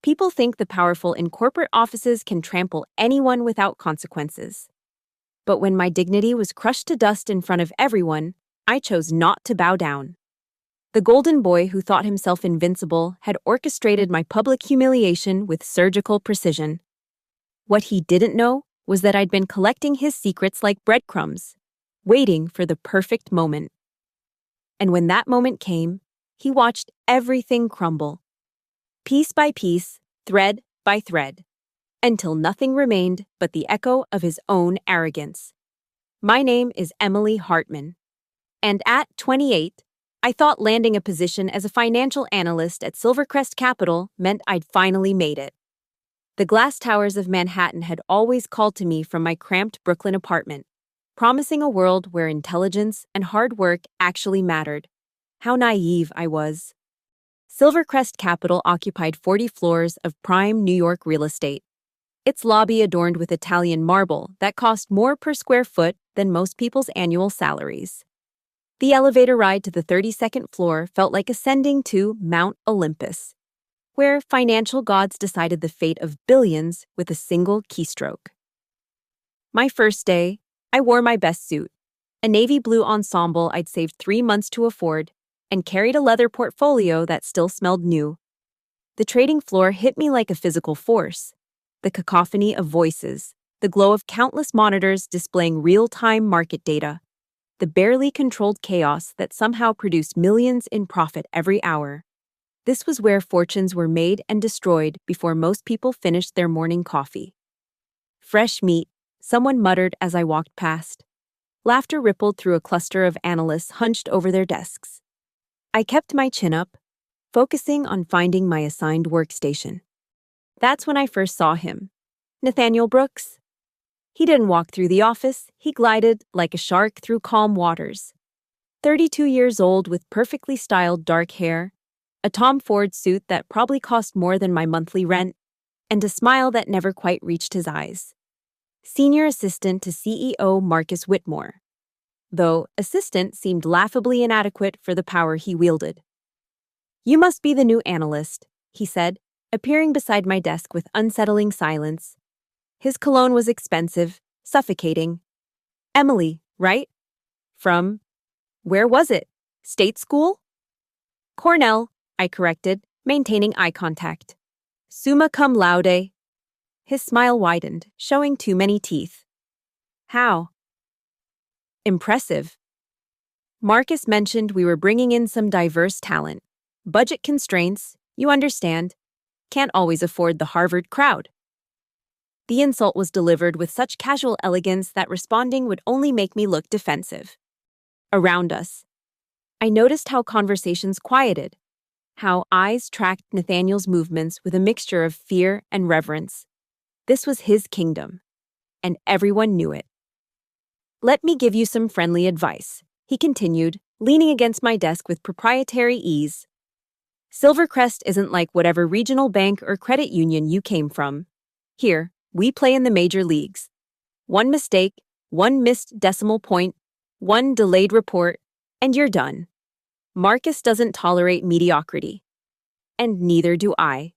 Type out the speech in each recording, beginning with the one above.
People think the powerful in corporate offices can trample anyone without consequences. But when my dignity was crushed to dust in front of everyone, I chose not to bow down. The golden boy who thought himself invincible had orchestrated my public humiliation with surgical precision. What he didn't know was that I'd been collecting his secrets like breadcrumbs, waiting for the perfect moment. And when that moment came, he watched everything crumble, piece by piece, thread by thread, until nothing remained but the echo of his own arrogance. My name is Emily Hartman, and at 28, I thought landing a position as a financial analyst at Silvercrest Capital meant I'd finally made it. The glass towers of Manhattan had always called to me from my cramped Brooklyn apartment, promising a world where intelligence and hard work actually mattered. How naive I was. Silvercrest Capital occupied 40 floors of prime New York real estate, its lobby adorned with Italian marble that cost more per square foot than most people's annual salaries. The elevator ride to the 32nd floor felt like ascending to Mount Olympus, where financial gods decided the fate of billions with a single keystroke. My first day, I wore my best suit, a navy blue ensemble I'd saved 3 months to afford, and carried a leather portfolio that still smelled new. The trading floor hit me like a physical force. The cacophony of voices, the glow of countless monitors displaying real-time market data, the barely controlled chaos that somehow produced millions in profit every hour. This was where fortunes were made and destroyed before most people finished their morning coffee. Fresh meat, someone muttered as I walked past. Laughter rippled through a cluster of analysts hunched over their desks. I kept my chin up, focusing on finding my assigned workstation. That's when I first saw him, Nathaniel Brooks. He didn't walk through the office, he glided like a shark through calm waters. 32 years old with perfectly styled dark hair, a Tom Ford suit that probably cost more than my monthly rent, and a smile that never quite reached his eyes. Senior assistant to CEO Marcus Whitmore, though assistant seemed laughably inadequate for the power he wielded. "You must be the new analyst," he said, appearing beside my desk with unsettling silence. His cologne was expensive, suffocating. "Emily, right? From, where was it? State school?" "Cornell," I corrected, maintaining eye contact. "Summa cum laude." His smile widened, showing too many teeth. "How?" "Impressive." Marcus mentioned we were bringing in some diverse talent. Budget constraints, you understand. Can't always afford the Harvard crowd. The insult was delivered with such casual elegance that responding would only make me look defensive. Around us, I noticed how conversations quieted, how eyes tracked Nathaniel's movements with a mixture of fear and reverence. This was his kingdom, and everyone knew it. "Let me give you some friendly advice," he continued, leaning against my desk with proprietary ease. "Silvercrest isn't like whatever regional bank or credit union you came from. Here, we play in the major leagues. One mistake, one missed decimal point, one delayed report, and you're done. Marcus doesn't tolerate mediocrity. And neither do I."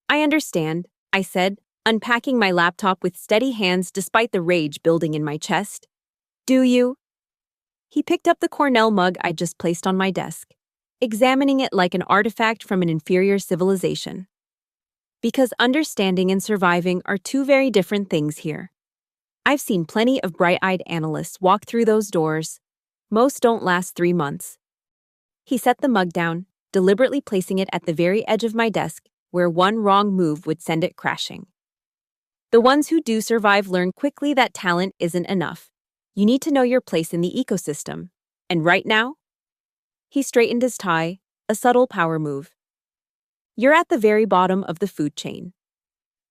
"I understand," I said, unpacking my laptop with steady hands despite the rage building in my chest. "Do you?" He picked up the Cornell mug I'd just placed on my desk, examining it like an artifact from an inferior civilization. Because understanding and surviving are two very different things here. I've seen plenty of bright-eyed analysts walk through those doors. Most don't last 3 months. He set the mug down, deliberately placing it at the very edge of my desk, where one wrong move would send it crashing. The ones who do survive learn quickly that talent isn't enough. You need to know your place in the ecosystem. And right now? He straightened his tie, a subtle power move. "You're at the very bottom of the food chain."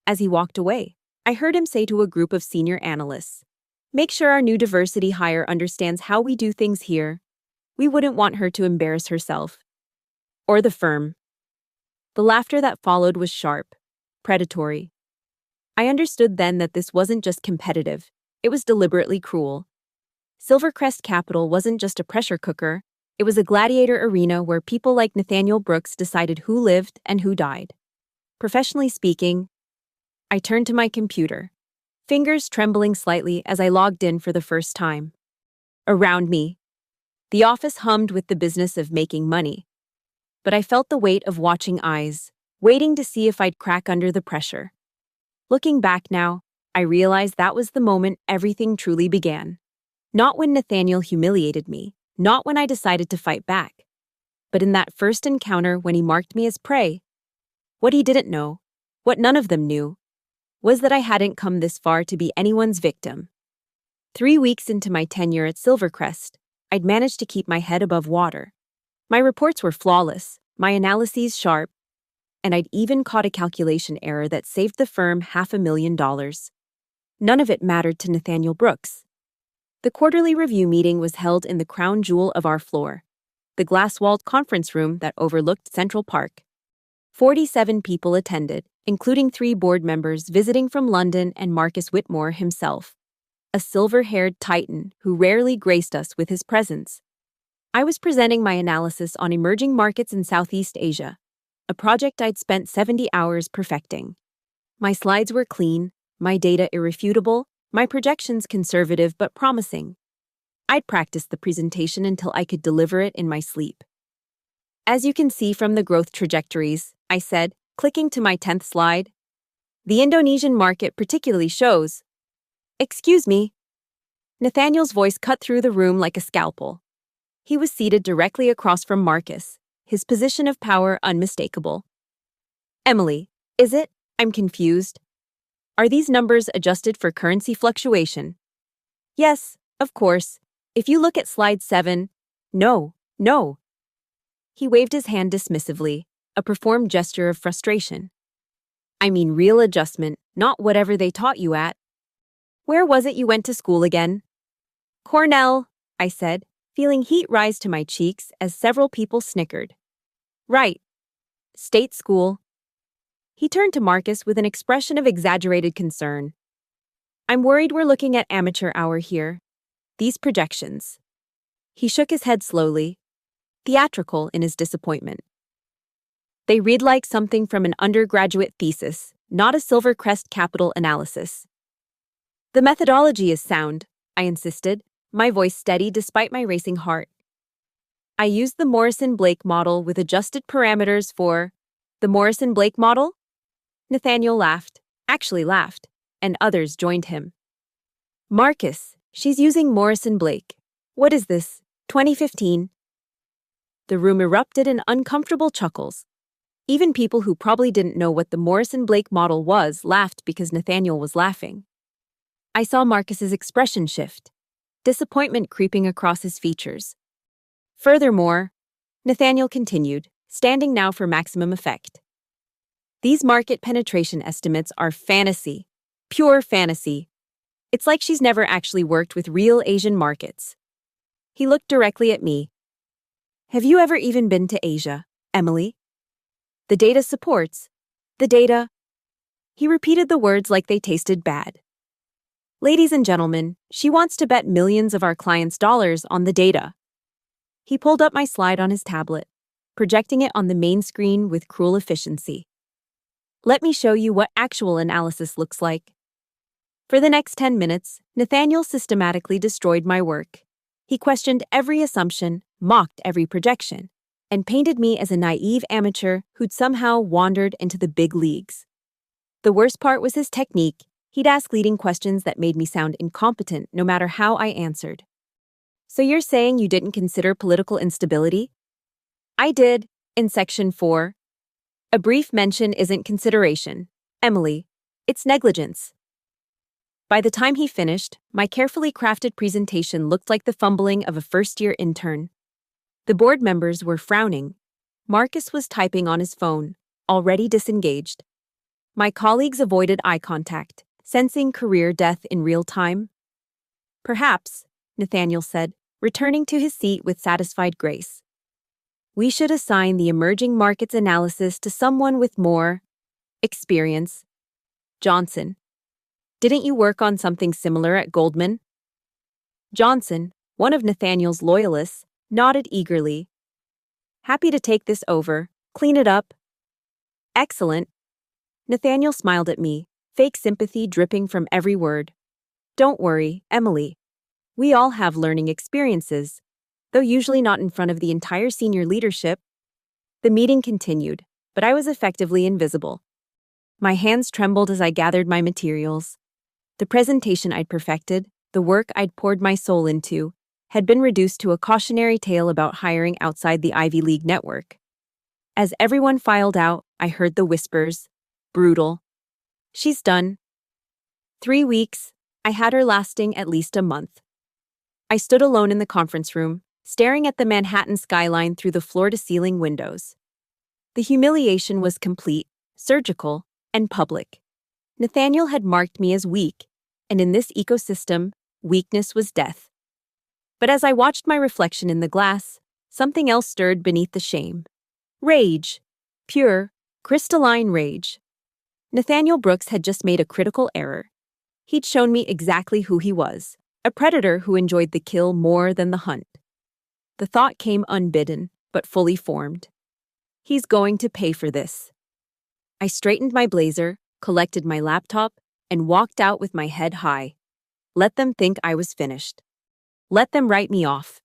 As he walked away, I heard him say to a group of senior analysts, "Make sure our new diversity hire understands how we do things here. We wouldn't want her to embarrass herself. Or the firm." The laughter that followed was sharp, predatory. I understood then that this wasn't just competitive, it was deliberately cruel. Silvercrest Capital wasn't just a pressure cooker, it was a gladiator arena where people like Nathaniel Brooks decided who lived and who died. Professionally speaking, I turned to my computer, fingers trembling slightly as I logged in for the first time. Around me, the office hummed with the business of making money, but I felt the weight of watching eyes, waiting to see if I'd crack under the pressure. Looking back now, I realized that was the moment everything truly began. Not when Nathaniel humiliated me, not when I decided to fight back, but in that first encounter when he marked me as prey. What he didn't know, what none of them knew, was that I hadn't come this far to be anyone's victim. 3 weeks into my tenure at Silvercrest, I'd managed to keep my head above water. My reports were flawless, my analyses sharp, and I'd even caught a calculation error that saved the firm $500,000. None of it mattered to Nathaniel Brooks. The quarterly review meeting was held in the crown jewel of our floor, the glass-walled conference room that overlooked Central Park. 47 people attended, including 3 board members visiting from London and Marcus Whitmore himself, a silver-haired titan who rarely graced us with his presence. I was presenting my analysis on emerging markets in Southeast Asia, a project I'd spent 70 hours perfecting. My slides were clean, my data irrefutable, my projections conservative but promising. I'd practiced the presentation until I could deliver it in my sleep. As you can see from the growth trajectories, I said, clicking to my 10th slide, the Indonesian market particularly shows. Excuse me. Nathaniel's voice cut through the room like a scalpel. He was seated directly across from Marcus, his position of power unmistakable. Emily, is it? I'm confused. Are these numbers adjusted for currency fluctuation? Yes, of course. If you look at slide 7, no. He waved his hand dismissively, a performed gesture of frustration. I mean real adjustment, not whatever they taught you at. Where was it you went to school again? Cornell, I said, feeling heat rise to my cheeks as several people snickered. Right. State school. He turned to Marcus with an expression of exaggerated concern. I'm worried we're looking at amateur hour here. These projections. He shook his head slowly, theatrical in his disappointment. They read like something from an undergraduate thesis, not a Silvercrest capital analysis. The methodology is sound, I insisted, my voice steady despite my racing heart. I used the Morrison-Blake model with adjusted parameters for the Morrison-Blake model? Nathaniel laughed, and others joined him. Marcus, she's using Morrison-Blake. What is this, 2015? The room erupted in uncomfortable chuckles. Even people who probably didn't know what the Morrison-Blake model was laughed because Nathaniel was laughing. I saw Marcus's expression shift, disappointment creeping across his features. Furthermore, Nathaniel continued, standing now for maximum effect. These market penetration estimates are fantasy, pure fantasy. It's like she's never actually worked with real Asian markets. He looked directly at me. Have you ever even been to Asia, Emily? The data supports. The data. He repeated the words like they tasted bad. Ladies and gentlemen, she wants to bet millions of our clients' dollars on the data. He pulled up my slide on his tablet, projecting it on the main screen with cruel efficiency. Let me show you what actual analysis looks like. For the next 10 minutes, Nathaniel systematically destroyed my work. He questioned every assumption, mocked every projection, and painted me as a naive amateur who'd somehow wandered into the big leagues. The worst part was his technique. He'd ask leading questions that made me sound incompetent no matter how I answered. So you're saying you didn't consider political instability? I did, in Section 4. A brief mention isn't consideration. Emily, it's negligence. By the time he finished, my carefully crafted presentation looked like the fumbling of a first-year intern. The board members were frowning. Marcus was typing on his phone, already disengaged. My colleagues avoided eye contact, sensing career death in real time. Perhaps, Nathaniel said, returning to his seat with satisfied grace. We should assign the emerging markets analysis to someone with more experience. Johnson. Didn't you work on something similar at Goldman? Johnson, one of Nathaniel's loyalists, nodded eagerly. Happy to take this over, clean it up. Excellent. Nathaniel smiled at me, fake sympathy dripping from every word. Don't worry, Emily. We all have learning experiences, though usually not in front of the entire senior leadership. The meeting continued, but I was effectively invisible. My hands trembled as I gathered my materials. The presentation I'd perfected, the work I'd poured my soul into, had been reduced to a cautionary tale about hiring outside the Ivy League network. As everyone filed out, I heard the whispers. Brutal. She's done. 3 weeks. I had her lasting at least a month. I stood alone in the conference room, staring at the Manhattan skyline through the floor-to-ceiling windows. The humiliation was complete, surgical, and public. Nathaniel had marked me as weak, and in this ecosystem, weakness was death. But as I watched my reflection in the glass, something else stirred beneath the shame. Rage. Pure, crystalline rage. Nathaniel Brooks had just made a critical error. He'd shown me exactly who he was, a predator who enjoyed the kill more than the hunt. The thought came unbidden, but fully formed. He's going to pay for this. I straightened my blazer, collected my laptop, and walked out with my head high. Let them think I was finished. Let them write me off.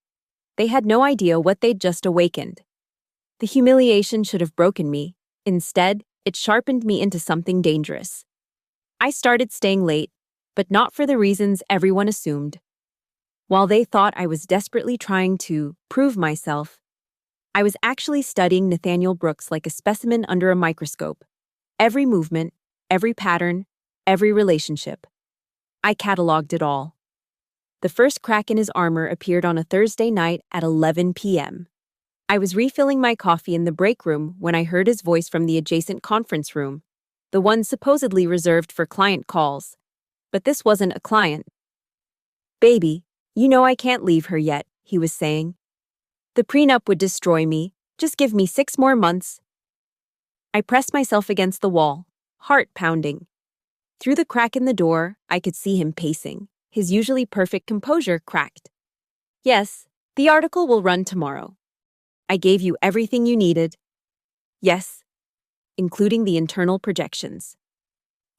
They had no idea what they'd just awakened. The humiliation should have broken me. Instead, it sharpened me into something dangerous. I started staying late, but not for the reasons everyone assumed. While they thought I was desperately trying to prove myself, I was actually studying Nathaniel Brooks like a specimen under a microscope. Every movement, every pattern, every relationship. I cataloged it all. The first crack in his armor appeared on a Thursday night at 11 p.m. I was refilling my coffee in the break room when I heard his voice from the adjacent conference room, the one supposedly reserved for client calls. But this wasn't a client. Baby, you know I can't leave her yet, he was saying. The prenup would destroy me. Just give me 6 more months. I pressed myself against the wall, heart pounding. Through the crack in the door, I could see him pacing, his usually perfect composure cracked. Yes, the article will run tomorrow. I gave you everything you needed. Yes, including the internal projections.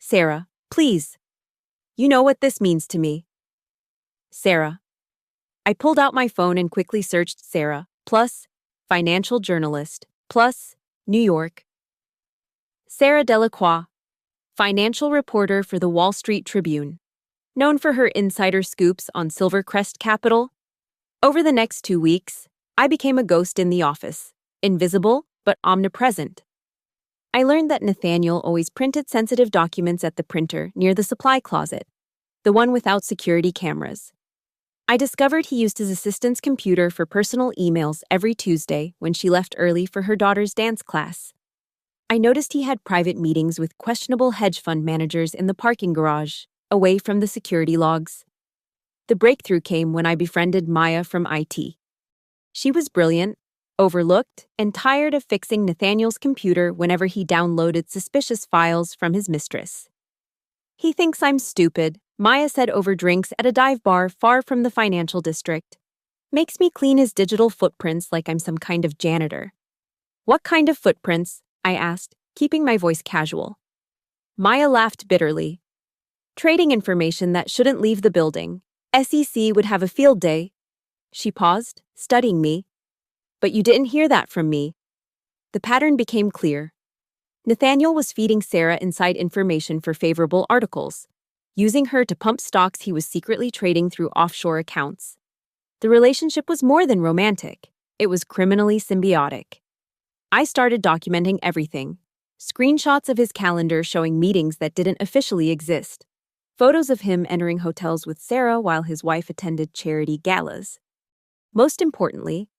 Sarah, please. You know what this means to me. Sarah. I pulled out my phone and quickly searched Sarah, plus, financial journalist, plus, New York. Sarah Delacroix, financial reporter for the Wall Street Tribune, known for her insider scoops on Silvercrest Capital. Over the next 2 weeks, I became a ghost in the office, invisible but omnipresent. I learned that Nathaniel always printed sensitive documents at the printer near the supply closet, the one without security cameras. I discovered he used his assistant's computer for personal emails every Tuesday when she left early for her daughter's dance class. I noticed he had private meetings with questionable hedge fund managers in the parking garage, away from the security logs. The breakthrough came when I befriended Maya from IT. She was brilliant, overlooked, and tired of fixing Nathaniel's computer whenever he downloaded suspicious files from his mistress. He thinks I'm stupid, Maya said over drinks at a dive bar far from the financial district. Makes me clean his digital footprints like I'm some kind of janitor. What kind of footprints? I asked, keeping my voice casual. Maya laughed bitterly. Trading information that shouldn't leave the building. SEC would have a field day. She paused, studying me. But you didn't hear that from me. The pattern became clear. Nathaniel was feeding Sarah inside information for favorable articles, using her to pump stocks he was secretly trading through offshore accounts. The relationship was more than romantic. It was criminally symbiotic. I started documenting everything. Screenshots of his calendar showing meetings that didn't officially exist. Photos of him entering hotels with Sarah while his wife attended charity galas. Most importantly,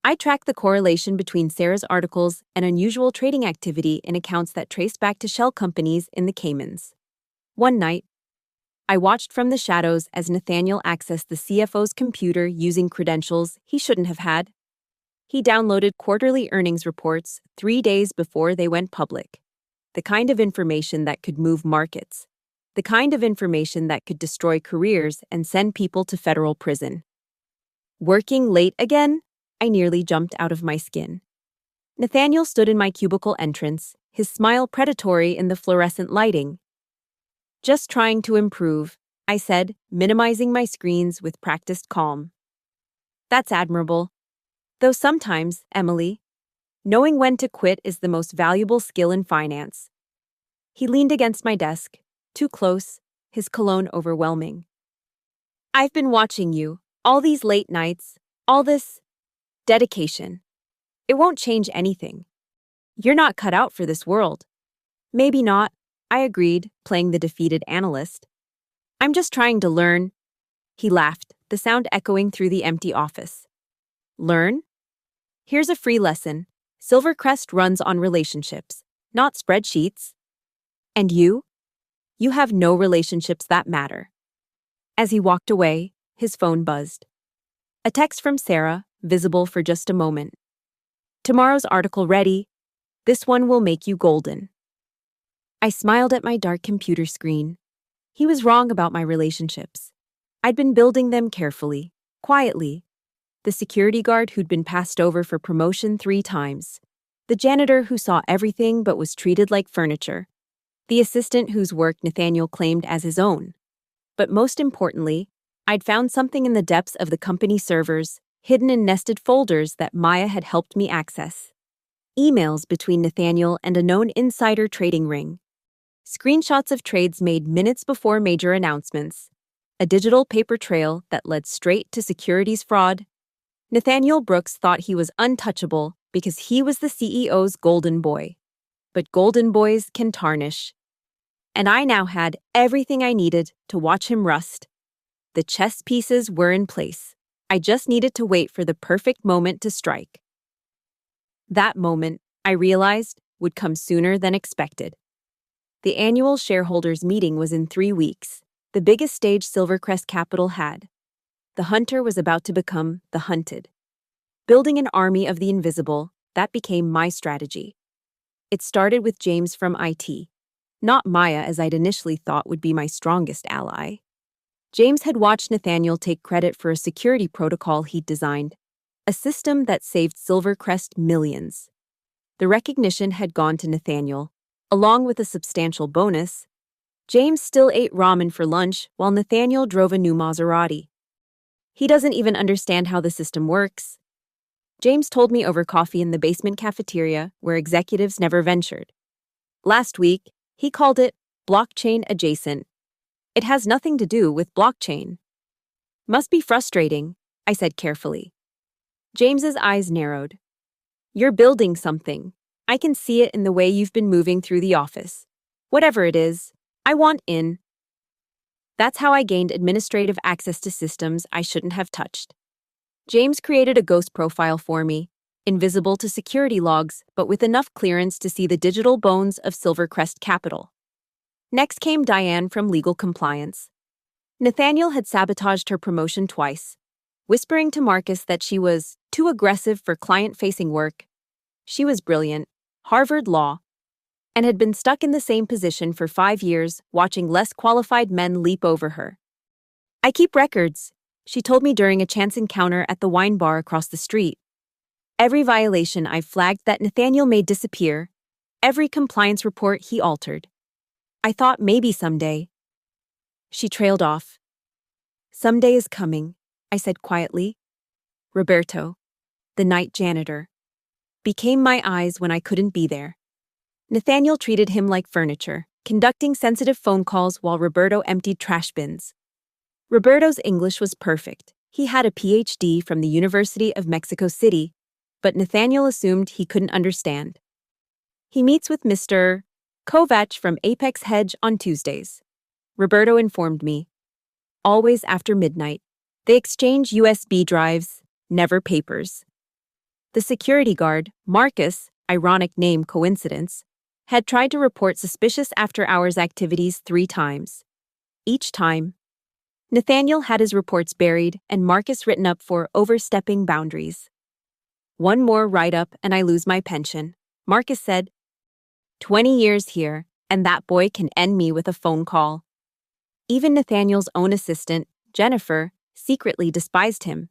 I tracked the correlation between Sarah's articles and unusual trading activity in accounts that traced back to shell companies in the Caymans. One night, I watched from the shadows as Nathaniel accessed the CFO's computer using credentials he shouldn't have had. He downloaded quarterly earnings reports 3 days before they went public. The kind of information that could move markets. The kind of information that could destroy careers and send people to federal prison. Working late again? I nearly jumped out of my skin. Nathaniel stood in my cubicle entrance, his smile predatory in the fluorescent lighting. "Just trying to improve," I said, minimizing my screens with practiced calm. "That's admirable. Though sometimes, Emily, knowing when to quit is the most valuable skill in finance." He leaned against my desk, too close, his cologne overwhelming. "I've been watching you, all these late nights, all this dedication. It won't change anything. You're not cut out for this world." "Maybe not," I agreed, playing the defeated analyst. "I'm just trying to learn." He laughed, the sound echoing through the empty office. "Learn? Here's a free lesson. Silvercrest runs on relationships, not spreadsheets. And you? You have no relationships that matter." As he walked away, his phone buzzed. A text from Sarah, visible for just a moment. "Tomorrow's article ready. This one will make you golden." I smiled at my dark computer screen. He was wrong about my relationships. I'd been building them carefully, quietly. The security guard who'd been passed over for promotion 3 times. The janitor who saw everything but was treated like furniture. The assistant whose work Nathaniel claimed as his own. But most importantly, I'd found something in the depths of the company servers, hidden in nested folders that Maya had helped me access. Emails between Nathaniel and a known insider trading ring. Screenshots of trades made minutes before major announcements. A digital paper trail that led straight to securities fraud. Nathaniel Brooks thought he was untouchable because he was the CEO's golden boy. But golden boys can tarnish. And I now had everything I needed to watch him rust. The chess pieces were in place. I just needed to wait for the perfect moment to strike. That moment, I realized, would come sooner than expected. The annual shareholders' meeting was in 3 weeks, the biggest stage Silvercrest Capital had. The hunter was about to become the hunted. Building an army of the invisible, that became my strategy. It started with James from IT. Not Maya, as I'd initially thought would be my strongest ally. James had watched Nathaniel take credit for a security protocol he'd designed, a system that saved Silvercrest millions. The recognition had gone to Nathaniel, along with a substantial bonus. James still ate ramen for lunch while Nathaniel drove a new Maserati. He doesn't even understand how the system works. James told me over coffee in the basement cafeteria where executives never ventured. Last week, he called it blockchain adjacent. It has nothing to do with blockchain. "Must be frustrating," I said carefully. James's eyes narrowed. "You're building something. I can see it in the way you've been moving through the office. Whatever it is, I want in." That's how I gained administrative access to systems I shouldn't have touched. James created a ghost profile for me, invisible to security logs, but with enough clearance to see the digital bones of Silvercrest Capital. Next came Diane from legal compliance. Nathaniel had sabotaged her promotion twice, whispering to Marcus that she was too aggressive for client-facing work. She was brilliant, Harvard Law, and had been stuck in the same position for 5 years, watching less qualified men leap over her. "I keep records," she told me during a chance encounter at the wine bar across the street. "Every violation I've flagged that Nathaniel made disappear, every compliance report he altered. I thought maybe someday." She trailed off. "Someday is coming," I said quietly. Roberto, the night janitor, became my eyes when I couldn't be there. Nathaniel treated him like furniture, conducting sensitive phone calls while Roberto emptied trash bins. Roberto's English was perfect. He had a PhD from the University of Mexico City, but Nathaniel assumed he couldn't understand. "He meets with Mr. Kovac from Apex Hedge on Tuesdays," Roberto informed me. "Always after midnight. They exchange USB drives, never papers." The security guard, Marcus, ironic name coincidence, had tried to report suspicious after-hours activities 3 times. Each time, Nathaniel had his reports buried and Marcus written up for overstepping boundaries. "One more write-up and I lose my pension," Marcus said. 20 years here, and that boy can end me with a phone call. Even Nathaniel's own assistant, Jennifer, secretly despised him.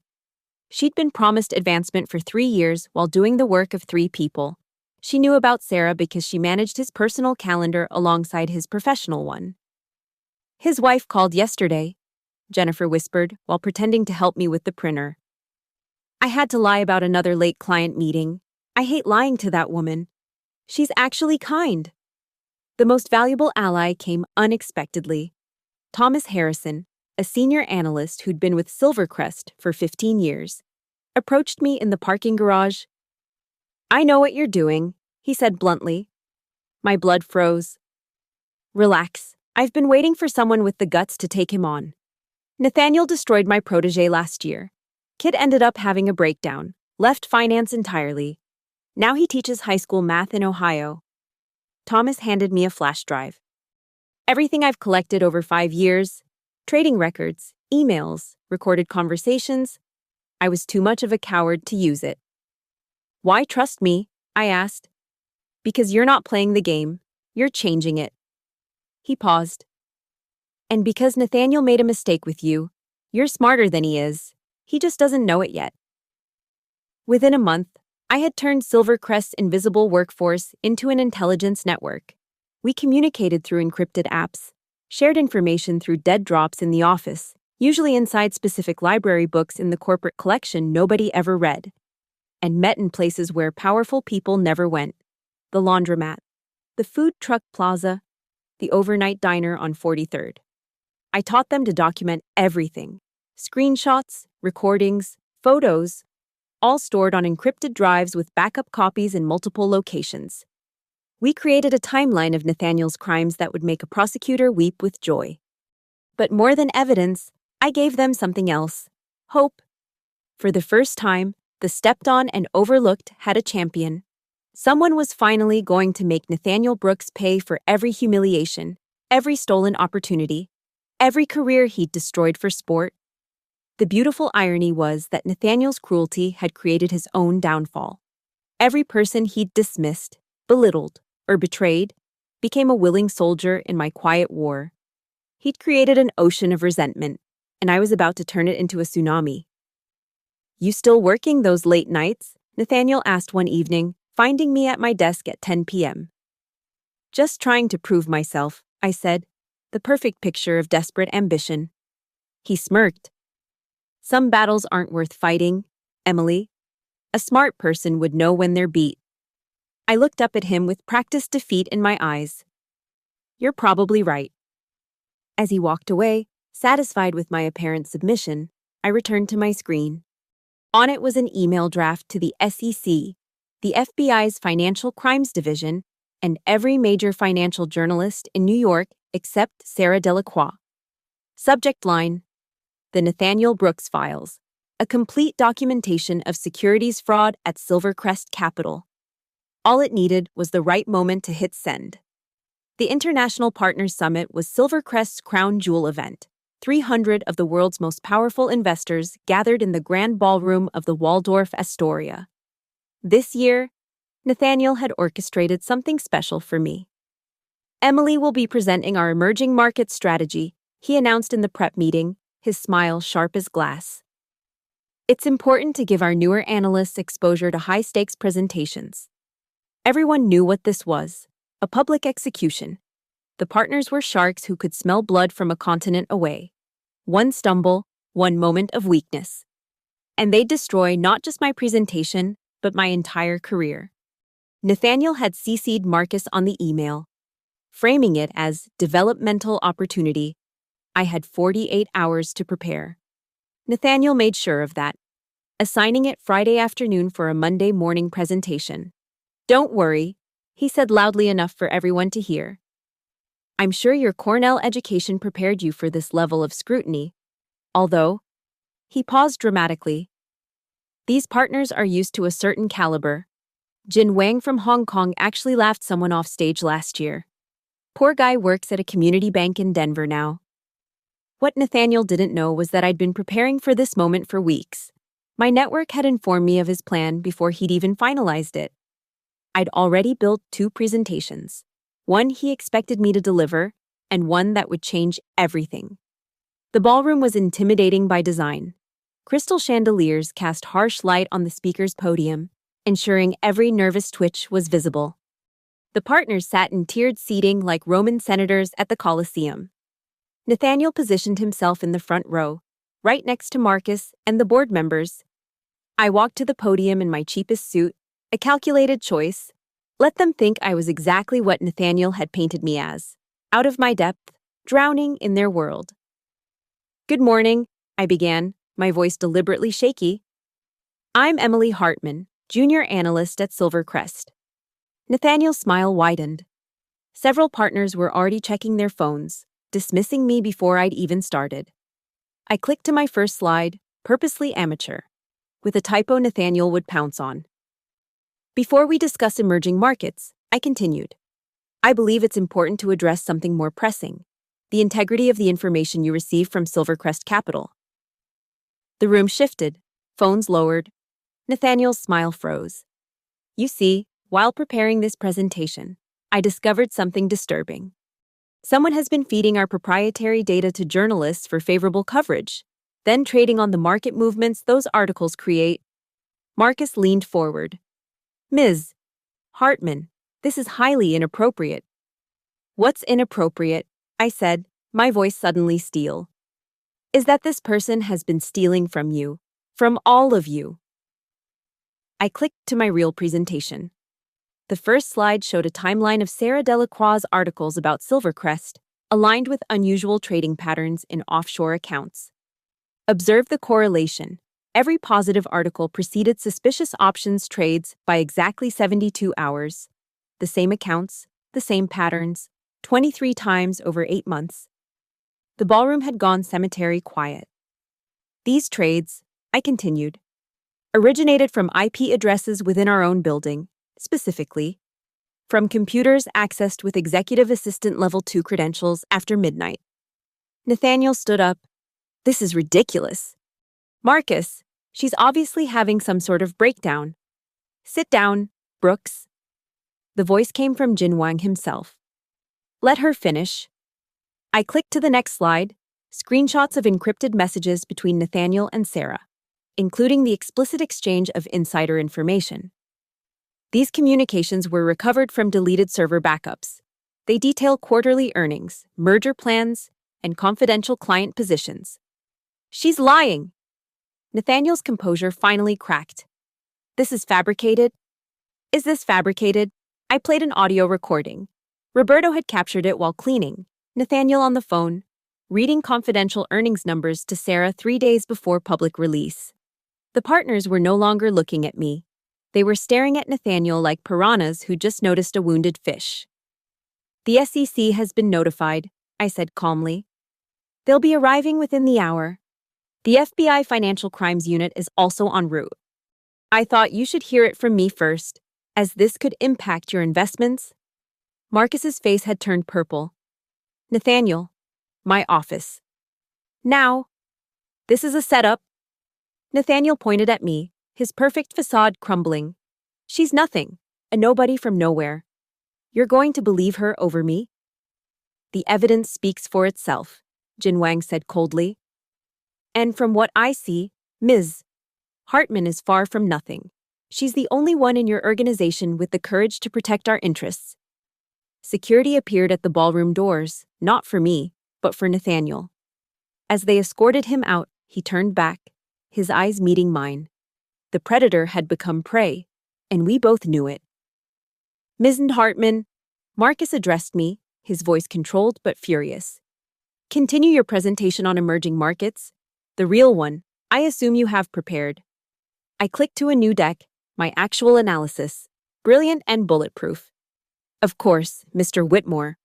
She'd been promised advancement for 3 years while doing the work of 3 people, She knew about Sarah because she managed his personal calendar alongside his professional one. His wife called yesterday, Jennifer whispered while pretending to help me with the printer. I had to lie about another late client meeting. I hate lying to that woman. She's actually kind. The most valuable ally came unexpectedly. Thomas Harrison, a senior analyst who'd been with Silvercrest for 15 years, approached me in the parking garage. "I know what you're doing," he said bluntly. My blood froze. "Relax. I've been waiting for someone with the guts to take him on. Nathaniel destroyed my protege last year. Kid ended up having a breakdown, left finance entirely. Now he teaches high school math in Ohio." Thomas handed me a flash drive. Everything I've collected over 5 years, trading records, emails, recorded conversations. I was too much of a coward to use it. "Why trust me?" I asked. "Because you're not playing the game, you're changing it." He paused. "And because Nathaniel made a mistake with you, you're smarter than he is. He just doesn't know it yet." Within a month, I had turned Silvercrest's invisible workforce into an intelligence network. We communicated through encrypted apps, shared information through dead drops in the office, usually inside specific library books in the corporate collection nobody ever read, and met in places where powerful people never went: the laundromat, the food truck plaza, the overnight diner on 43rd. I taught them to document everything: screenshots, recordings, photos, all stored on encrypted drives with backup copies in multiple locations. We created a timeline of Nathaniel's crimes that would make a prosecutor weep with joy. But more than evidence, I gave them something else: hope. For the first time, the stepped on and overlooked had a champion. Someone was finally going to make Nathaniel Brooks pay for every humiliation, every stolen opportunity, every career he'd destroyed for sport. The beautiful irony was that Nathaniel's cruelty had created his own downfall. Every person he'd dismissed, belittled, or betrayed became a willing soldier in my quiet war. He'd created an ocean of resentment, and I was about to turn it into a tsunami. "You still working those late nights?" Nathaniel asked one evening, finding me at my desk at 10 p.m. "Just trying to prove myself," I said, the perfect picture of desperate ambition. He smirked. "Some battles aren't worth fighting, Emily. A smart person would know when they're beat." I looked up at him with practiced defeat in my eyes. "You're probably right." As he walked away, satisfied with my apparent submission, I returned to my screen. On it was an email draft to the SEC, the FBI's Financial Crimes Division, and every major financial journalist in New York except Sarah Delacroix. Subject line: The Nathaniel Brooks Files, a complete documentation of securities fraud at Silvercrest Capital. All it needed was the right moment to hit send. The International Partners Summit was Silvercrest's crown jewel event. 300 of the world's most powerful investors gathered in the grand ballroom of the Waldorf Astoria. This year, Nathaniel had orchestrated something special for me. "Emily will be presenting our emerging market strategy," he announced in the prep meeting, his smile sharp as glass. "It's important to give our newer analysts exposure to high-stakes presentations." Everyone knew what this was: a public execution. The partners were sharks who could smell blood from a continent away. One stumble, one moment of weakness. And they'd destroy not just my presentation, but my entire career. Nathaniel had CC'd Marcus on the email, framing it as developmental opportunity. I had 48 hours to prepare. Nathaniel made sure of that, assigning it Friday afternoon for a Monday morning presentation. "Don't worry," he said loudly enough for everyone to hear. "I'm sure your Cornell education prepared you for this level of scrutiny. Although," he paused dramatically, "these partners are used to a certain caliber. Jin Wang from Hong Kong actually laughed someone off stage last year. Poor guy works at a community bank in Denver now." What Nathaniel didn't know was that I'd been preparing for this moment for weeks. My network had informed me of his plan before he'd even finalized it. I'd already built 2 presentations, one he expected me to deliver, and one that would change everything. The ballroom was intimidating by design. Crystal chandeliers cast harsh light on the speaker's podium, ensuring every nervous twitch was visible. The partners sat in tiered seating like Roman senators at the Colosseum. Nathaniel positioned himself in the front row, right next to Marcus and the board members. I walked to the podium in my cheapest suit, a calculated choice. Let them think I was exactly what Nathaniel had painted me as, out of my depth, drowning in their world. "Good morning," I began, my voice deliberately shaky. "I'm Emily Hartman, junior analyst at Silvercrest." Nathaniel's smile widened. Several partners were already checking their phones, dismissing me before I'd even started. I clicked to my first slide, purposely amateur, with a typo Nathaniel would pounce on. "Before we discuss emerging markets," I continued, "I believe it's important to address something more pressing: the integrity of the information you receive from Silvercrest Capital." The room shifted, phones lowered. Nathaniel's smile froze. "You see, while preparing this presentation, I discovered something disturbing. Someone has been feeding our proprietary data to journalists for favorable coverage, then trading on the market movements those articles create." Marcus leaned forward. "Ms. Hartman, this is highly inappropriate." "What's inappropriate?" I said, my voice suddenly steel. "Is that this person has been stealing from you, from all of you." I clicked to my real presentation. The first slide showed a timeline of Sarah Delacroix's articles about Silvercrest, aligned with unusual trading patterns in offshore accounts. Observe the correlation. Every positive article preceded suspicious options trades by exactly 72 hours. The same accounts, the same patterns, 23 times over 8 months. The ballroom had gone cemetery quiet. "These trades," I continued, "originated from IP addresses within our own building, specifically from computers accessed with Executive Assistant Level 2 credentials after midnight." Nathaniel stood up. "This is ridiculous. Marcus, she's obviously having some sort of breakdown. Sit down, Brooks." The voice came from Jinwang himself. "Let her finish." I clicked to the next slide, screenshots of encrypted messages between Nathaniel and Sarah, including the explicit exchange of insider information. These communications were recovered from deleted server backups. They detail quarterly earnings, merger plans, and confidential client positions. "She's lying." Nathaniel's composure finally cracked. "This is fabricated." "Is this fabricated?" I played an audio recording. Roberto had captured it while cleaning, Nathaniel on the phone, reading confidential earnings numbers to Sarah 3 days before public release. The partners were no longer looking at me. They were staring at Nathaniel like piranhas who just noticed a wounded fish. "The SEC has been notified," I said calmly. "They'll be arriving within the hour. The FBI Financial Crimes Unit is also en route. I thought you should hear it from me first, as this could impact your investments." Marcus's face had turned purple. "Nathaniel, my office." "Now." "This is a setup." Nathaniel pointed at me, his perfect facade crumbling. "She's nothing, a nobody from nowhere. You're going to believe her over me?" "The evidence speaks for itself," Jinwang said coldly. "And from what I see, Ms. Hartman is far from nothing. She's the only one in your organization with the courage to protect our interests." Security appeared at the ballroom doors, not for me, but for Nathaniel. As they escorted him out, he turned back, his eyes meeting mine. The predator had become prey, and we both knew it. "Ms. Hartman," Marcus addressed me, his voice controlled but furious. "Continue your presentation on emerging markets. The real one, I assume you have prepared." I clicked to a new deck, my actual analysis, brilliant and bulletproof. "Of course, Mr. Whitmore."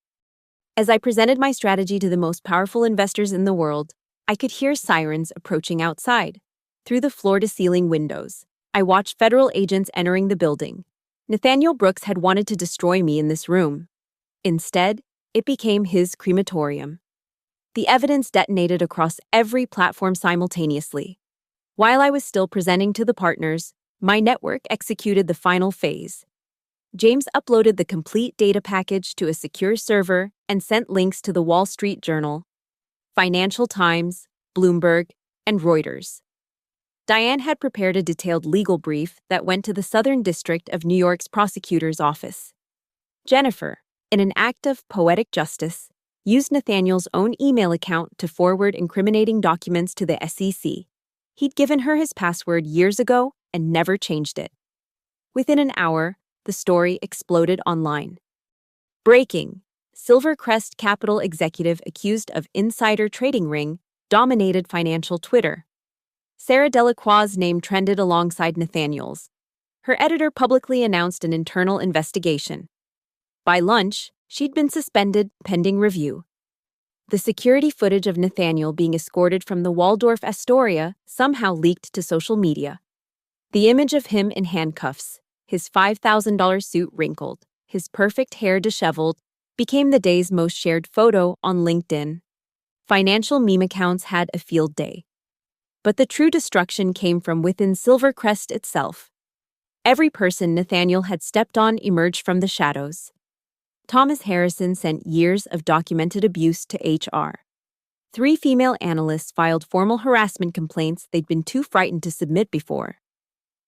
As I presented my strategy to the most powerful investors in the world, I could hear sirens approaching outside. Through the floor-to-ceiling windows, I watched federal agents entering the building. Nathaniel Brooks had wanted to destroy me in this room. Instead, it became his crematorium. The evidence detonated across every platform simultaneously. While I was still presenting to the partners, my network executed the final phase. James uploaded the complete data package to a secure server and sent links to the Wall Street Journal, Financial Times, Bloomberg, and Reuters. Diane had prepared a detailed legal brief that went to the Southern District of New York's prosecutor's office. Jennifer, in an act of poetic justice, used Nathaniel's own email account to forward incriminating documents to the SEC. He'd given her his password years ago and never changed it. Within an hour, the story exploded online. Breaking: Silvercrest Capital executive accused of insider trading ring dominated financial Twitter. Sarah Delacroix's name trended alongside Nathaniel's. Her editor publicly announced an internal investigation. By lunch, she'd been suspended pending review. The security footage of Nathaniel being escorted from the Waldorf Astoria somehow leaked to social media. The image of him in handcuffs, his $5,000 suit wrinkled, his perfect hair disheveled, became the day's most shared photo on LinkedIn. Financial meme accounts had a field day. But the true destruction came from within Silvercrest itself. Every person Nathaniel had stepped on emerged from the shadows. Thomas Harrison sent years of documented abuse to HR. 3 female analysts filed formal harassment complaints they'd been too frightened to submit before.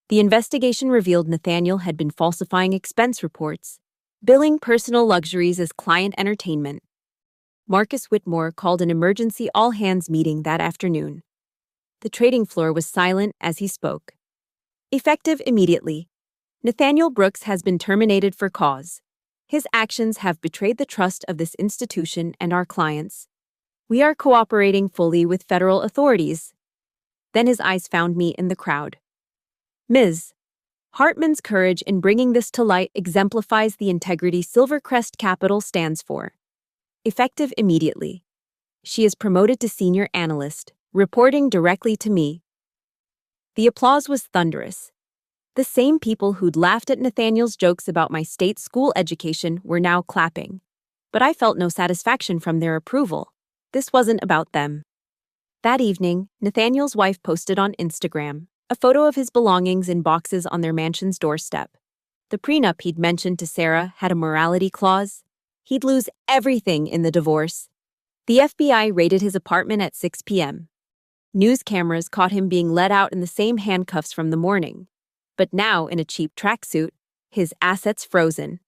The investigation revealed Nathaniel had been falsifying expense reports, billing personal luxuries as client entertainment. Marcus Whitmore called an emergency all-hands meeting that afternoon. The trading floor was silent as he spoke. Effective immediately, Nathaniel Brooks has been terminated for cause. His actions have betrayed the trust of this institution and our clients. We are cooperating fully with federal authorities. Then his eyes found me in the crowd. Ms. Hartman's courage in bringing this to light exemplifies the integrity Silvercrest Capital stands for. Effective immediately. She is promoted to senior analyst, reporting directly to me. The applause was thunderous. The same people who'd laughed at Nathaniel's jokes about my state school education were now clapping. But I felt no satisfaction from their approval. This wasn't about them. That evening, Nathaniel's wife posted on Instagram a photo of his belongings in boxes on their mansion's doorstep. The prenup he'd mentioned to Sarah had a morality clause. He'd lose everything in the divorce. The FBI raided his apartment at 6 p.m. News cameras caught him being let out in the same handcuffs from the morning. But now, in a cheap tracksuit, his assets frozen.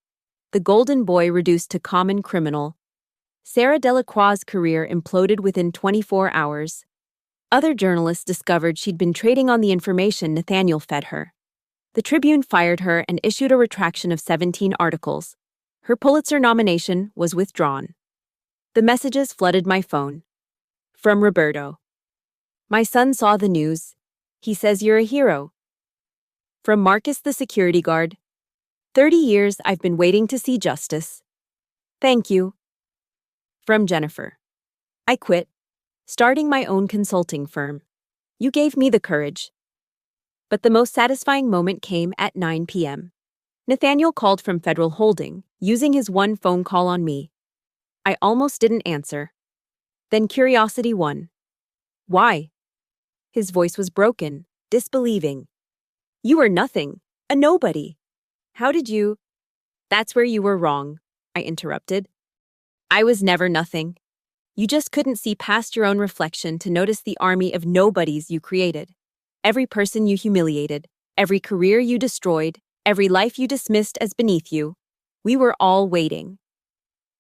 The golden boy reduced to common criminal. Sarah Delacroix's career imploded within 24 hours. Other journalists discovered she'd been trading on the information Nathaniel fed her. The Tribune fired her and issued a retraction of 17 articles. Her Pulitzer nomination was withdrawn. The messages flooded my phone. From Roberto. My son saw the news. He says you're a hero. From Marcus the security guard. 30 years I've been waiting to see justice. Thank you. From Jennifer. I quit, starting my own consulting firm. You gave me the courage. But the most satisfying moment came at 9 p.m. Nathaniel called from Federal Holding, using his one phone call on me. I almost didn't answer. Then curiosity won. Why? His voice was broken, disbelieving. You were nothing, a nobody. How did you? That's where you were wrong, I interrupted. I was never nothing. You just couldn't see past your own reflection to notice the army of nobodies you created. Every person you humiliated, every career you destroyed, every life you dismissed as beneath you. We were all waiting.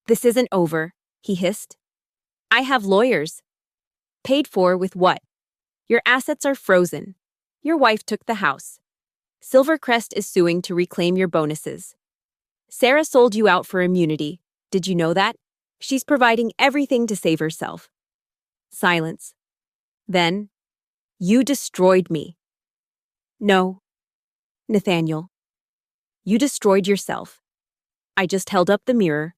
This isn't over, he hissed. I have lawyers. Paid for with what? Your assets are frozen. Your wife took the house. Silvercrest is suing to reclaim your bonuses. Sarah sold you out for immunity. Did you know that? She's providing everything to save herself. Silence. Then, you destroyed me. No, Nathaniel. You destroyed yourself. I just held up the mirror.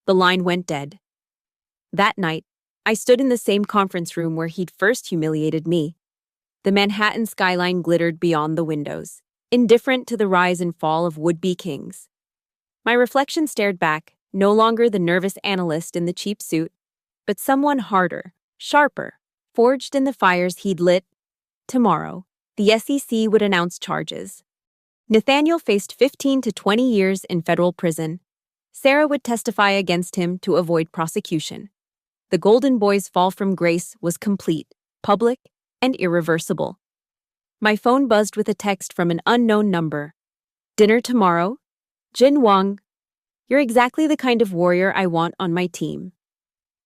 The line went dead. That night, I stood in the same conference room where he'd first humiliated me. The Manhattan skyline glittered beyond the windows, indifferent to the rise and fall of would-be kings. My reflection stared back, no longer the nervous analyst in the cheap suit, but someone harder, sharper, forged in the fires he'd lit. Tomorrow, the SEC would announce charges. Nathaniel faced 15 to 20 years in federal prison. Sarah would testify against him to avoid prosecution. The Golden Boy's fall from grace was complete, public, and irreversible. My phone buzzed with a text from an unknown number. Dinner tomorrow? Jin Wang. You're exactly the kind of warrior I want on my team.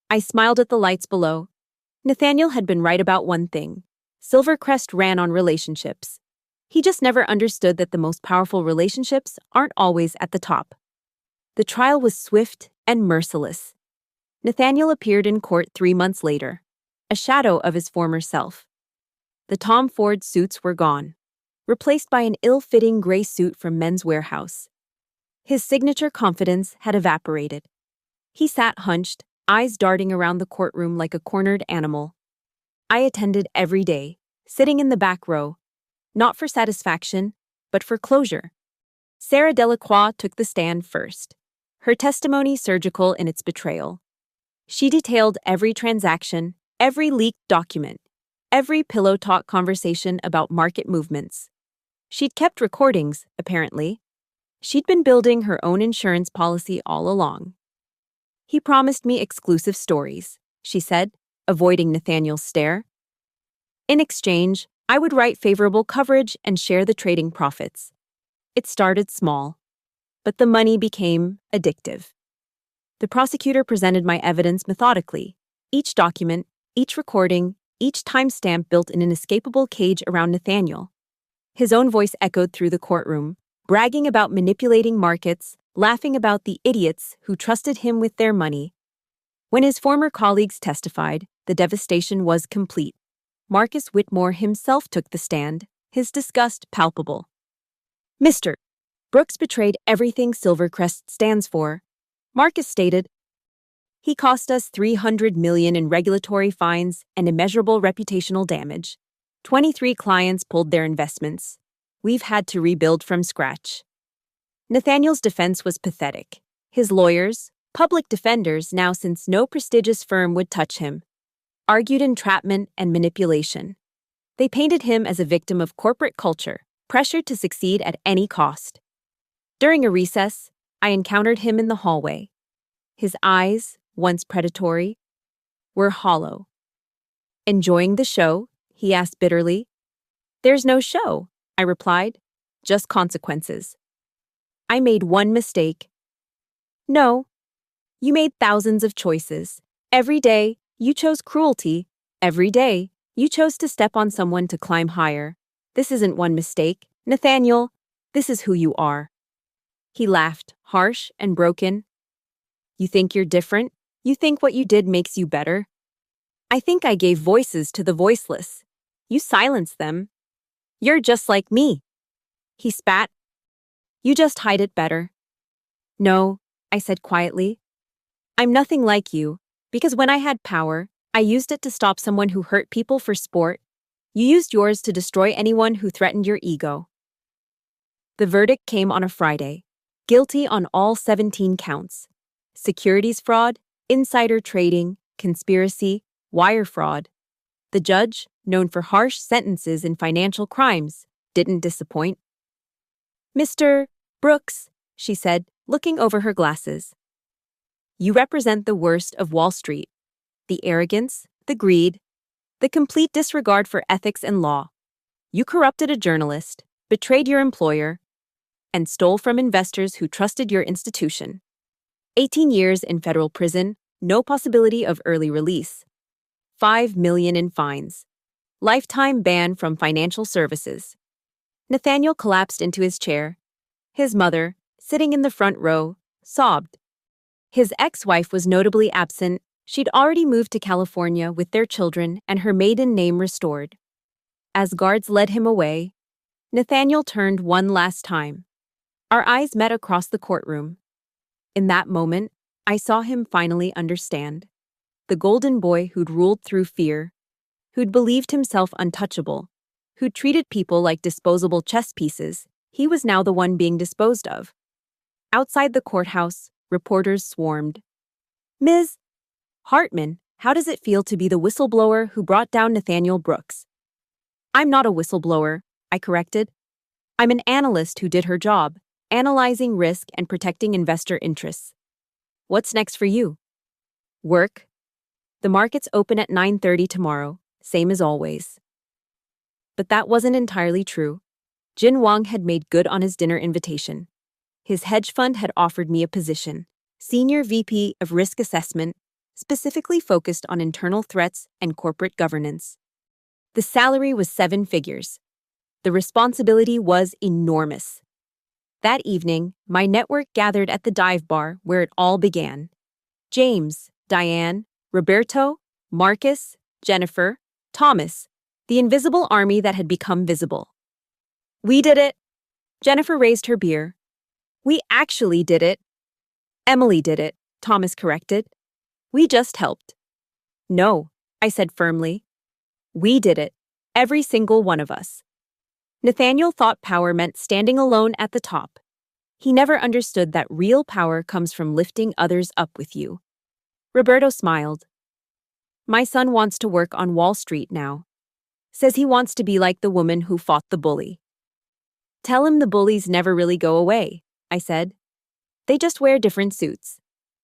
I smiled at the lights below. Nathaniel had been right about one thing. Silvercrest ran on relationships. He just never understood that the most powerful relationships aren't always at the top. The trial was swift and merciless. Nathaniel appeared in court 3 months later, a shadow of his former self. The Tom Ford suits were gone, replaced by an ill-fitting gray suit from Men's Warehouse. His signature confidence had evaporated. He sat hunched, eyes darting around the courtroom like a cornered animal. I attended every day, sitting in the back row, not for satisfaction, but for closure. Sarah Delacroix took the stand first, her testimony surgical in its betrayal. She detailed every transaction, every leaked document, every pillow talk conversation about market movements. She'd kept recordings, apparently. She'd been building her own insurance policy all along. He promised me exclusive stories, she said, avoiding Nathaniel's stare. In exchange, I would write favorable coverage and share the trading profits. It started small, but the money became addictive. The prosecutor presented my evidence methodically. Each document, each recording, each timestamp built an inescapable cage around Nathaniel. His own voice echoed through the courtroom, bragging about manipulating markets, laughing about the idiots who trusted him with their money. When his former colleagues testified, the devastation was complete. Marcus Whitmore himself took the stand, his disgust palpable. Mr. Brooks betrayed everything Silvercrest stands for, Marcus stated. He cost us $300 million in regulatory fines and immeasurable reputational damage. 23 clients pulled their investments. We've had to rebuild from scratch. Nathaniel's defense was pathetic. His lawyers, public defenders now since no prestigious firm would touch him, argued entrapment and manipulation. They painted him as a victim of corporate culture, pressured to succeed at any cost. During a recess, I encountered him in the hallway. His eyes, once predatory, were hollow. Enjoying the show? He asked bitterly. There's no show, I replied. Just consequences. I made one mistake. No. You made thousands of choices. Every day, you chose cruelty. Every day, you chose to step on someone to climb higher. This isn't one mistake, Nathaniel. This is who you are. He laughed, harsh and broken. You think you're different? You think what you did makes you better? I think I gave voices to the voiceless. You silenced them. You're just like me. He spat. You just hide it better. No, I said quietly. I'm nothing like you, because when I had power, I used it to stop someone who hurt people for sport. You used yours to destroy anyone who threatened your ego. The verdict came on a Friday. Guilty on all 17 counts. Securities fraud, insider trading, conspiracy, wire fraud. The judge, known for harsh sentences in financial crimes, didn't disappoint. Mr. Brooks, she said, looking over her glasses. You represent the worst of Wall Street. The arrogance, the greed, the complete disregard for ethics and law. You corrupted a journalist, betrayed your employer, and stole from investors who trusted your institution. 18 years in federal prison, no possibility of early release. $5 million in fines. Lifetime ban from financial services. Nathaniel collapsed into his chair. His mother, sitting in the front row, sobbed. His ex-wife was notably absent. She'd already moved to California with their children and her maiden name restored. As guards led him away, Nathaniel turned one last time. Our eyes met across the courtroom. In that moment, I saw him finally understand. The golden boy who'd ruled through fear, who'd believed himself untouchable, who'd treated people like disposable chess pieces, he was now the one being disposed of. Outside the courthouse, reporters swarmed. Ms. Hartman, how does it feel to be the whistleblower who brought down Nathaniel Brooks? I'm not a whistleblower, I corrected. I'm an analyst who did her job, analyzing risk and protecting investor interests. What's next for you? Work. The markets open at 9:30 tomorrow, same as always. But that wasn't entirely true. Jin Wang had made good on his dinner invitation. His hedge fund had offered me a position, Senior VP of Risk Assessment, specifically focused on internal threats and corporate governance. The salary was 7 figures. The responsibility was enormous. That evening, my network gathered at the dive bar where it all began. James, Diane, Roberto, Marcus, Jennifer, Thomas, the invisible army that had become visible. We did it. Jennifer raised her beer. We actually did it. Emily did it, Thomas corrected. We just helped. No, I said firmly. We did it. Every single one of us. Nathaniel thought power meant standing alone at the top. He never understood that real power comes from lifting others up with you. Roberto smiled. My son wants to work on Wall Street now. Says he wants to be like the woman who fought the bully. Tell him the bullies never really go away, I said. They just wear different suits.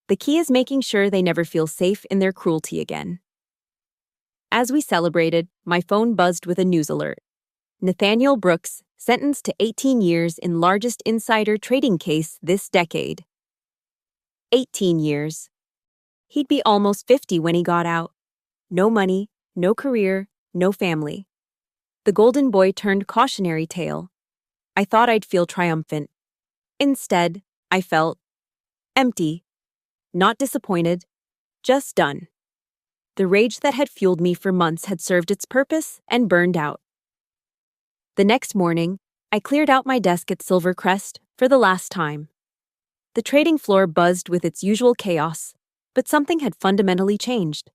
The key is making sure they never feel safe in their cruelty again. As we celebrated, my phone buzzed with a news alert. Nathaniel Brooks, sentenced to 18 years in largest insider trading case this decade. 18 years. He'd be almost 50 when he got out. No money, no career, no family. The golden boy turned cautionary tale. I thought I'd feel triumphant. Instead, I felt empty. Not disappointed, just done. The rage that had fueled me for months had served its purpose and burned out. The next morning, I cleared out my desk at Silvercrest for the last time. The trading floor buzzed with its usual chaos, but something had fundamentally changed.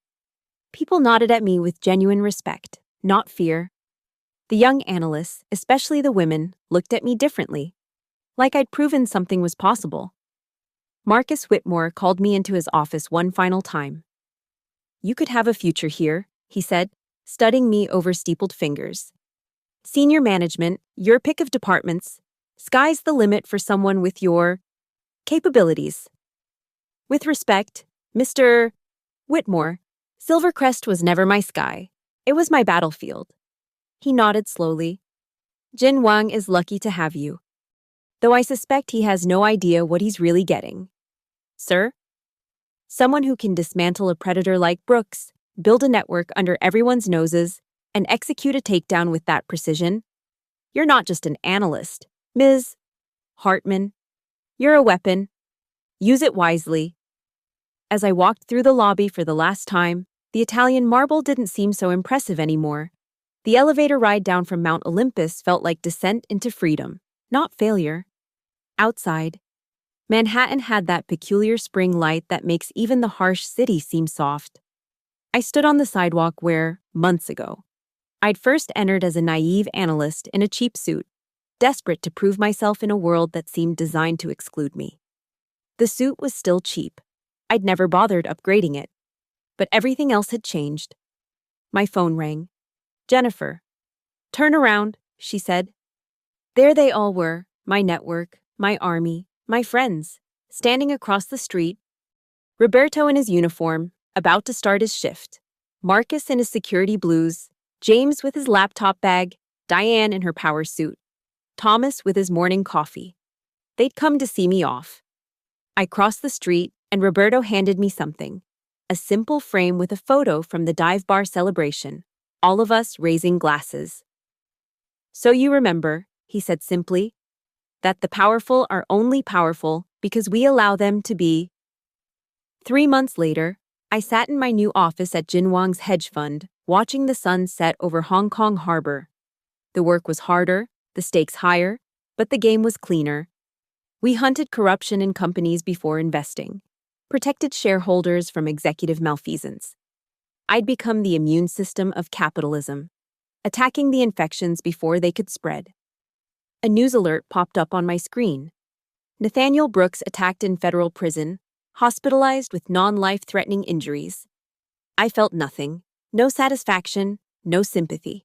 People nodded at me with genuine respect, not fear. The young analysts, especially the women, looked at me differently, like I'd proven something was possible. Marcus Whitmore called me into his office one final time. You could have a future here, he said, studying me over steepled fingers. Senior management, your pick of departments, sky's the limit for someone with your capabilities. With respect, Mr. Whitmore, Silvercrest was never my sky. It was my battlefield. He nodded slowly. Jin Wang is lucky to have you. Though I suspect he has no idea what he's really getting. Sir? Someone who can dismantle a predator like Brooks, build a network under everyone's noses, and execute a takedown with that precision? You're not just an analyst, Ms. Hartman. You're a weapon. Use it wisely. As I walked through the lobby for the last time, the Italian marble didn't seem so impressive anymore. The elevator ride down from Mount Olympus felt like descent into freedom, not failure. Outside, Manhattan had that peculiar spring light that makes even the harsh city seem soft. I stood on the sidewalk where, months ago, I'd first entered as a naive analyst in a cheap suit, desperate to prove myself in a world that seemed designed to exclude me. The suit was still cheap. I'd never bothered upgrading it. But everything else had changed. My phone rang. Jennifer. Turn around, she said. There they all were, my network, my army, my friends, standing across the street. Roberto in his uniform, about to start his shift. Marcus in his security blues. James with his laptop bag. Diane in her power suit. Thomas with his morning coffee. They'd come to see me off. I crossed the street, and Roberto handed me something. A simple frame with a photo from the dive bar celebration. All of us raising glasses. So you remember, he said simply, that the powerful are only powerful because we allow them to be. 3 months later, I sat in my new office at Jin Wang's hedge fund, watching the sun set over Hong Kong Harbor. The work was harder, the stakes higher, but the game was cleaner. We hunted corruption in companies before investing, protected shareholders from executive malfeasance. I'd become the immune system of capitalism, attacking the infections before they could spread. A news alert popped up on my screen. Nathaniel Brooks attacked in federal prison, hospitalized with non-life-threatening injuries. I felt nothing, no satisfaction, no sympathy.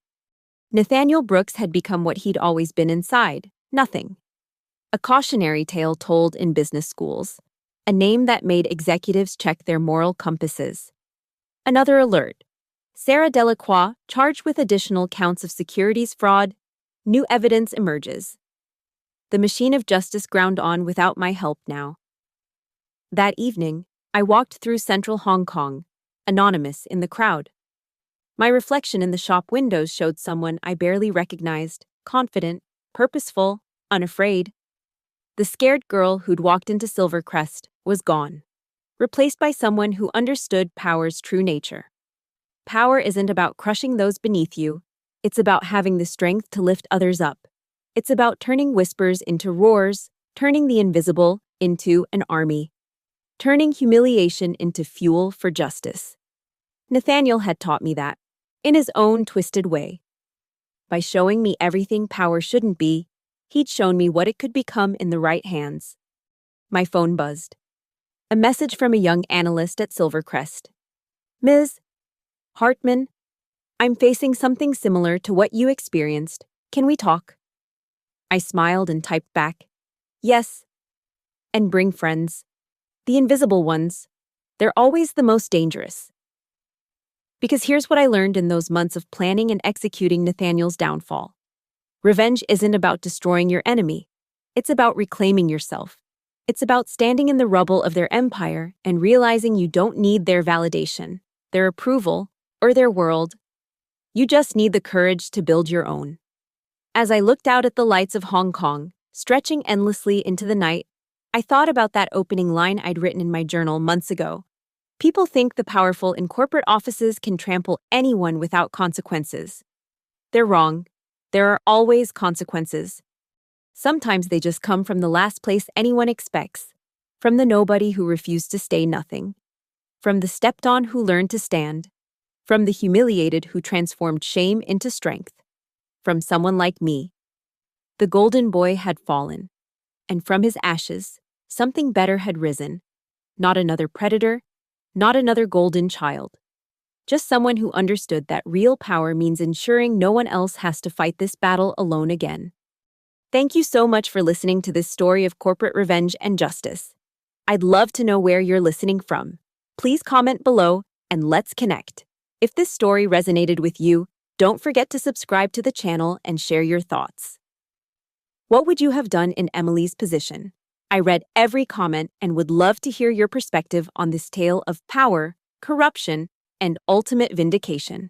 Nathaniel Brooks had become what he'd always been inside, nothing. A cautionary tale told in business schools, a name that made executives check their moral compasses. Another alert. Sarah Delacroix, charged with additional counts of securities fraud. New evidence emerges. The machine of justice ground on without my help now. That evening, I walked through central Hong Kong, anonymous in the crowd. My reflection in the shop windows showed someone I barely recognized, confident, purposeful, unafraid. The scared girl who'd walked into Silvercrest was gone, replaced by someone who understood power's true nature. Power isn't about crushing those beneath you. It's about having the strength to lift others up. It's about turning whispers into roars, turning the invisible into an army, turning humiliation into fuel for justice. Nathaniel had taught me that, in his own twisted way. By showing me everything power shouldn't be, he'd shown me what it could become in the right hands. My phone buzzed. A message from a young analyst at Silvercrest. Ms. Hartman, I'm facing something similar to what you experienced. Can we talk? I smiled and typed back, yes. And bring friends. The invisible ones. They're always the most dangerous. Because here's what I learned in those months of planning and executing Nathaniel's downfall. Revenge isn't about destroying your enemy. It's about reclaiming yourself. It's about standing in the rubble of their empire and realizing you don't need their validation, their approval, or their world. You just need the courage to build your own. As I looked out at the lights of Hong Kong, stretching endlessly into the night, I thought about that opening line I'd written in my journal months ago. People think the powerful in corporate offices can trample anyone without consequences. They're wrong. There are always consequences. Sometimes they just come from the last place anyone expects, from the nobody who refused to stay nothing, from the stepped on who learned to stand, from the humiliated who transformed shame into strength, from someone like me. The golden boy had fallen, and from his ashes, something better had risen. Not another predator, not another golden child. Just someone who understood that real power means ensuring no one else has to fight this battle alone again. Thank you so much for listening to this story of corporate revenge and justice. I'd love to know where you're listening from. Please comment below and let's connect. If this story resonated with you, don't forget to subscribe to the channel and share your thoughts. What would you have done in Emily's position? I read every comment and would love to hear your perspective on this tale of power, corruption, and ultimate vindication.